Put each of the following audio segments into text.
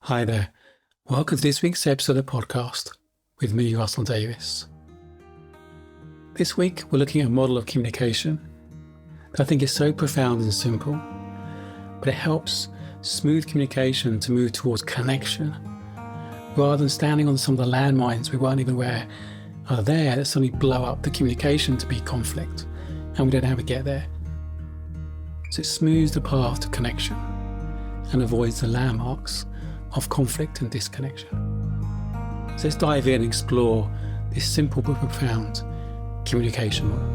Hi there. Welcome to this week's episode of the podcast with me, Russell Davis. This week, we're looking at a model of communication that I think is so profound and simple, but it helps smooth communication to move towards connection rather than standing on some of the landmines we weren't even aware are there that suddenly blow up the communication to be conflict, and we don't know how to get there. So it smooths the path to connection and avoids the landmarks of conflict and disconnection. So let's dive in and explore this simple but profound communication model.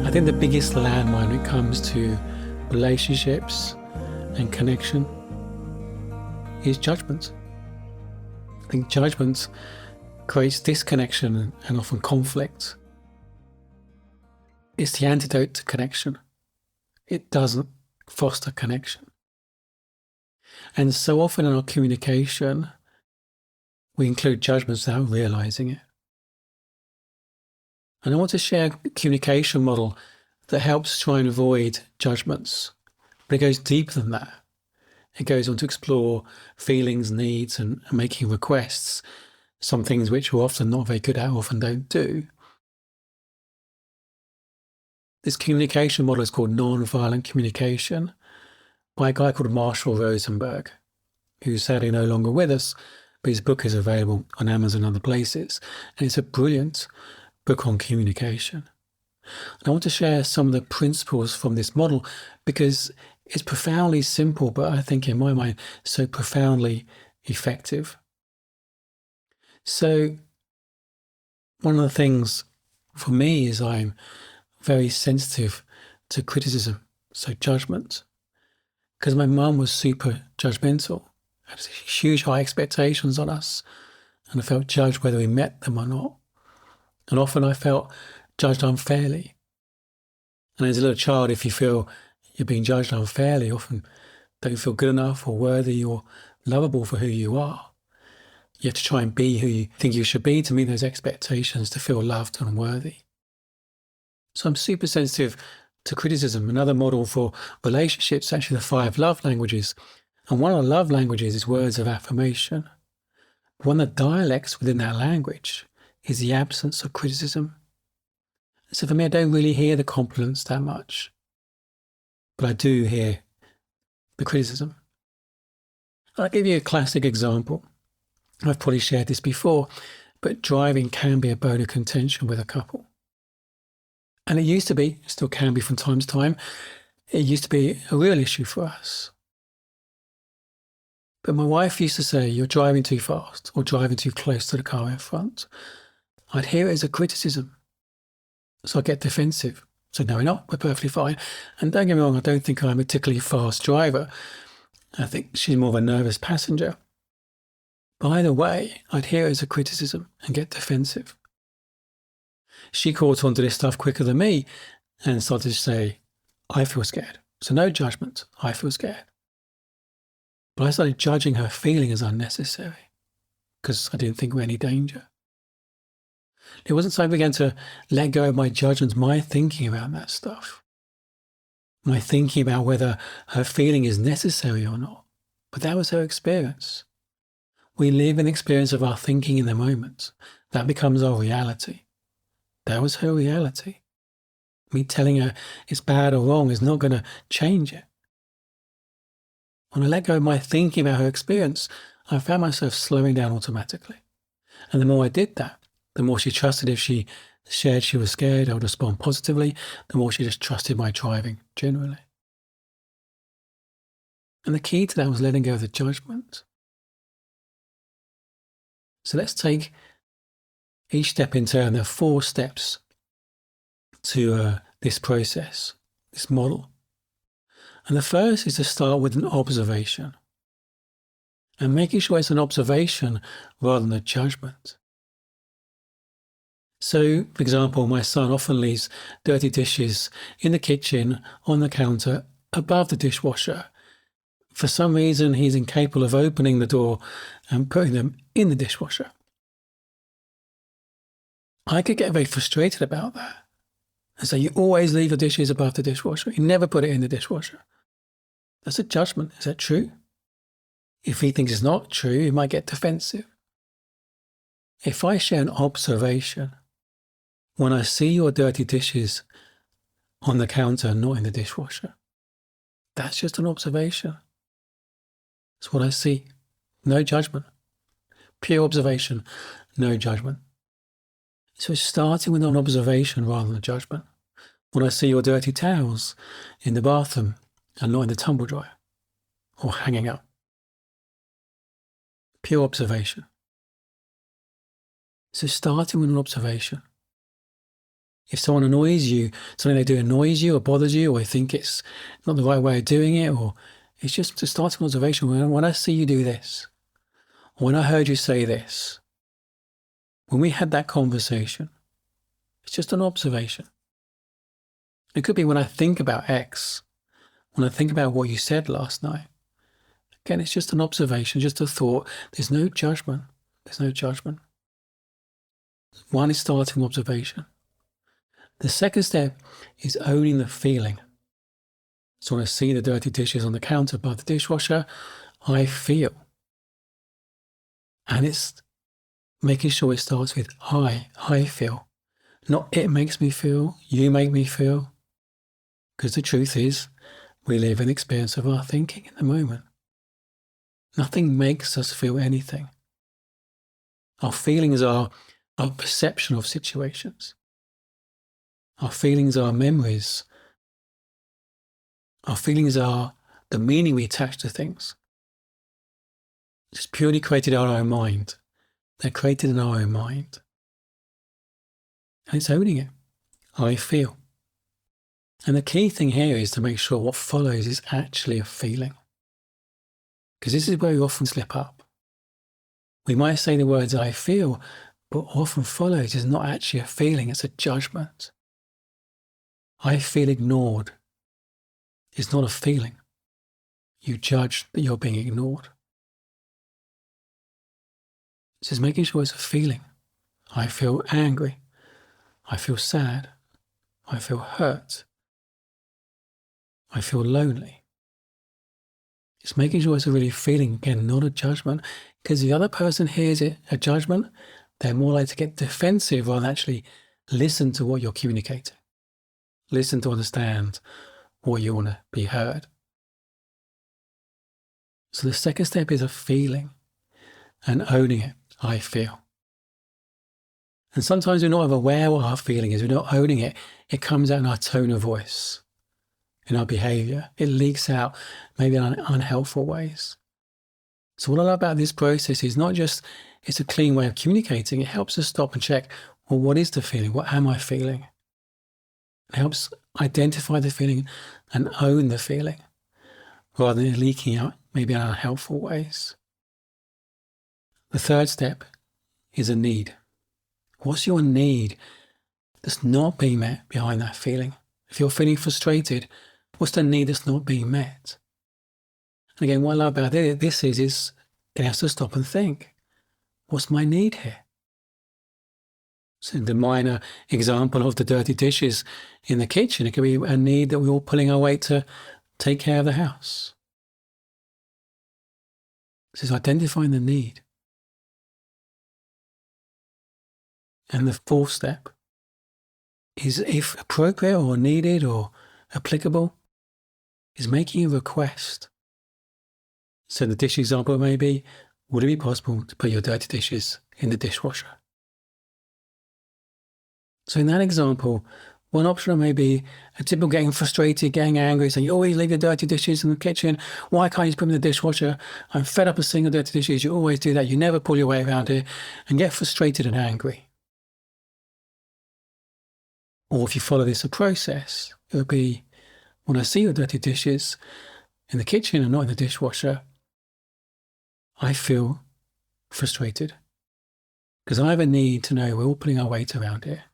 I think the biggest landmine when it comes to relationships and connection is judgment. I think judgment creates disconnection and often conflict. It's the antidote to connection. It doesn't foster connection. And so often in our communication, we include judgments without realizing it. And I want to share a communication model that helps try and avoid judgments. But it goes deeper than that. It goes on to explore feelings, needs, and making requests, some things which we're often not very good at, often don't do. This communication model is called non-violent communication by a guy called Marshall Rosenberg, who's sadly no longer with us, but his book is available on Amazon and other places. And it's a brilliant book on communication. And I want to share some of the principles from this model because it's profoundly simple, but I think in my mind, so profoundly effective. So one of the things for me is I'm very sensitive to criticism, so judgment, because my mum was super judgmental, had huge high expectations on us, and I felt judged whether we met them or not. And often I felt judged unfairly. And as a little child, if you feel you're being judged unfairly, often don't feel good enough or worthy or lovable for who you are. You have to try and be who you think you should be to meet those expectations, to feel loved and worthy. So I'm super sensitive to criticism. Another model for relationships is actually the 5 love languages. And one of the love languages is words of affirmation. One of the dialects within that language is the absence of criticism. So for me, I don't really hear the compliments that much, but I do hear the criticism. I'll give you a classic example. I've probably shared this before, but driving can be a bone of contention with a couple. And it used to be, still can be from time to time, it used to be a real issue for us. But my wife used to say, "You're driving too fast," or "driving too close to the car in front." I'd hear it as a criticism. So I get defensive. So no, we're not. We're perfectly fine. And don't get me wrong, I don't think I'm a particularly fast driver. I think she's more of a nervous passenger. But either way, I'd hear it as a criticism and get defensive. She caught on to this stuff quicker than me and started to say, "I feel scared." So no judgment. I feel scared. But I started judging her feeling as unnecessary because I didn't think we were any danger. It wasn't so I began to let go of my judgments, my thinking about that stuff, my thinking about whether her feeling is necessary or not. But that was her experience. We live an experience of our thinking in the moment. That becomes our reality. That was her reality. Me telling her it's bad or wrong is not going to change it. When I let go of my thinking about her experience, I found myself slowing down automatically. And the more I did that, the more she trusted if she shared she was scared, I would respond positively, the more she just trusted my driving generally. And the key to that was letting go of the judgment. So let's take each step in turn. There are 4 steps to this process, this model. And the first is to start with an observation. And making sure it's an observation rather than a judgment. So, for example, my son often leaves dirty dishes in the kitchen, on the counter, above the dishwasher. For some reason, he's incapable of opening the door and putting them in the dishwasher. I could get very frustrated about that and say, you always leave the dishes above the dishwasher. You never put it in the dishwasher. That's a judgment. Is that true? If he thinks it's not true, he might get defensive. If I share an observation, when I see your dirty dishes on the counter, not in the dishwasher, that's just an observation. It's what I see. No judgment. Pure observation, no judgment. So it's starting with an observation rather than a judgment. When I see your dirty towels in the bathroom and not in the tumble dryer or hanging up. Pure observation. So starting with an observation. If someone annoys you, something they do annoys you or bothers you, or you think it's not the right way of doing it, or it's just to start an observation. When I see you do this, or when I heard you say this, when we had that conversation, it's just an observation. It could be when I think about X, when I think about what you said last night. Again, it's just an observation, just a thought. There's no judgment. There's no judgment. One is starting observation. The second step is owning the feeling. So when I see the dirty dishes on the counter above the dishwasher, I feel. And it's making sure it starts with I feel. Not it makes me feel, you make me feel. Because the truth is, we live an experience of our thinking in the moment. Nothing makes us feel anything. Our feelings are our perception of situations. Our feelings are memories. Our feelings are the meaning we attach to things. It's purely created in our own mind. They're created in our own mind. And it's owning it. I feel. And the key thing here is to make sure what follows is actually a feeling. Because this is where we often slip up. We might say the words I feel, but what often follows is not actually a feeling, it's a judgment. I feel ignored. It's not a feeling. You judge that you're being ignored. This is making sure it's a feeling. I feel angry. I feel sad. I feel hurt. I feel lonely. It's making sure it's a really feeling, again, not a judgment. Because the other person hears it, a judgment, they're more likely to get defensive rather than actually listen to what you're communicating. Listen to understand what you want to be heard. So the second step is a feeling and owning it. I feel. And sometimes we're not aware what our feeling is. We're not owning it. It comes out in our tone of voice, in our behavior. It leaks out maybe in unhelpful ways. So what I love about this process is not just it's a clean way of communicating. It helps us stop and check, well, what is the feeling? What am I feeling? It helps identify the feeling and own the feeling rather than leaking out maybe in unhelpful ways. The third step is a need. What's your need that's not being met behind that feeling? If you're feeling frustrated, what's the need that's not being met? And again, what I love about this is it has to stop and think, what's my need here? So the minor example of the dirty dishes in the kitchen, it could be a need that we're all pulling our weight to take care of the house. This is identifying the need. And the fourth step is, if appropriate or needed or applicable, is making a request. So the dish example may be, would it be possible to put your dirty dishes in the dishwasher? So in that example, one option may be a typical getting frustrated, getting angry, saying, you always leave your dirty dishes in the kitchen. Why can't you put them in the dishwasher? I'm fed up of seeing your dirty dishes. You always do that. You never pull your weight around here, and get frustrated and angry. Or if you follow this process, it would be, when I see your dirty dishes in the kitchen and not in the dishwasher, I feel frustrated Because I have a need to know we're all putting our weight around here.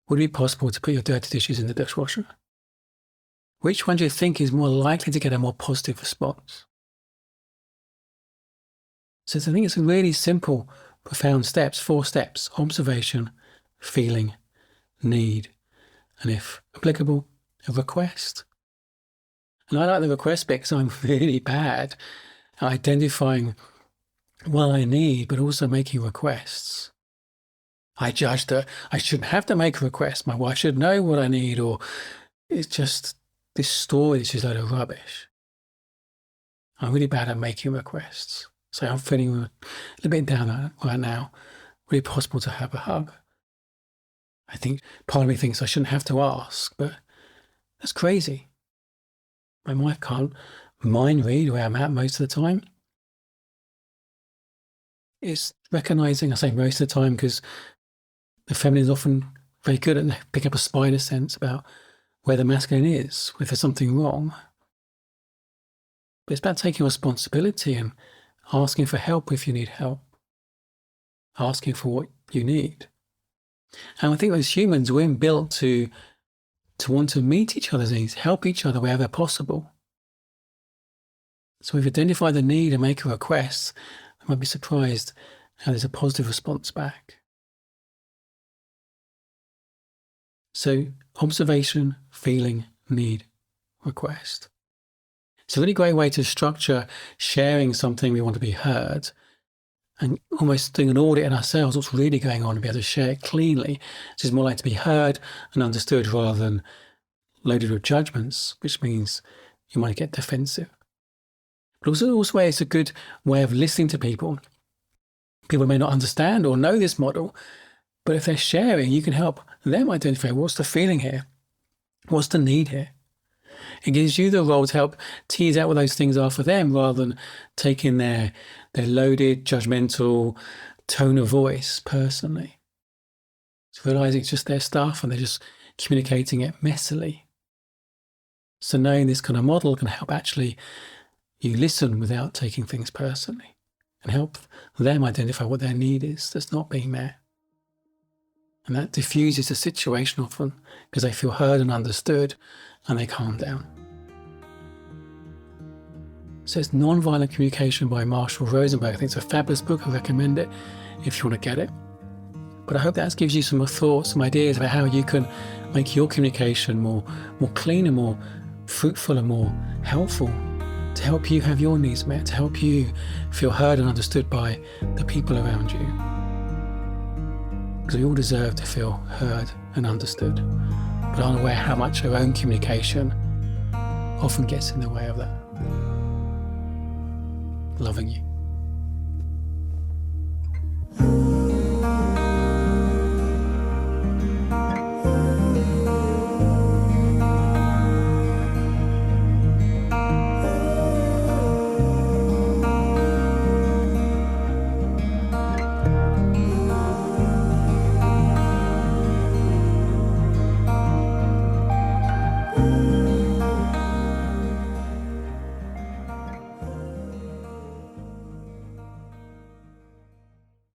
Would it be possible to put your dirty dishes in the dishwasher? Which one do you think is more likely to get a more positive response? So I think it's a really simple, profound steps, 4 steps: observation, feeling, need, and if applicable, a request. And I like the request bit because I'm really bad at identifying what I need, but also making requests. I judge that I shouldn't have to make a request. My wife should know what I need, or it's just this story is just a load of rubbish. I'm really bad at making requests. So I'm feeling a little bit down right now. Would it be possible to have a hug? I think part of me thinks I shouldn't have to ask, but that's crazy. My wife can't mind read where I'm at most of the time. It's recognizing, I say most of the time because the feminine is often very good at picking up a spider sense about where the masculine is, if there's something wrong. But it's about taking responsibility and asking for help if you need help, asking for what you need. And I think as humans, we're built to want to meet each other's needs, help each other wherever possible. So we've identified the need and make a request. I might be surprised how there's a positive response back. So observation, feeling, need, request. It's a really great way to structure sharing something we want to be heard and almost doing an audit in ourselves, what's really going on, and be able to share it cleanly. So it's more like to be heard and understood rather than loaded with judgments, which means you might get defensive. But also it's a good way of listening to people. People may not understand or know this model, but if they're sharing, you can help them identify what's the feeling here, what's the need here. It gives you the role to help tease out what those things are for them rather than taking their loaded, judgmental tone of voice personally. It's realizing it's just their stuff and they're just communicating it messily. So knowing this kind of model can help actually you listen without taking things personally and help them identify what their need is that's not being met. And that diffuses the situation often because they feel heard and understood and they calm down. So it's Nonviolent Communication by Marshall Rosenberg. I think it's a fabulous book. I recommend it if you want to get it. But I hope that gives you some more thoughts, some ideas about how you can make your communication more clean and more fruitful and more helpful to help you have your needs met, to help you feel heard and understood by the people around you. Because we all deserve to feel heard and understood, but aren't aware how much our own communication often gets in the way of that. Loving you.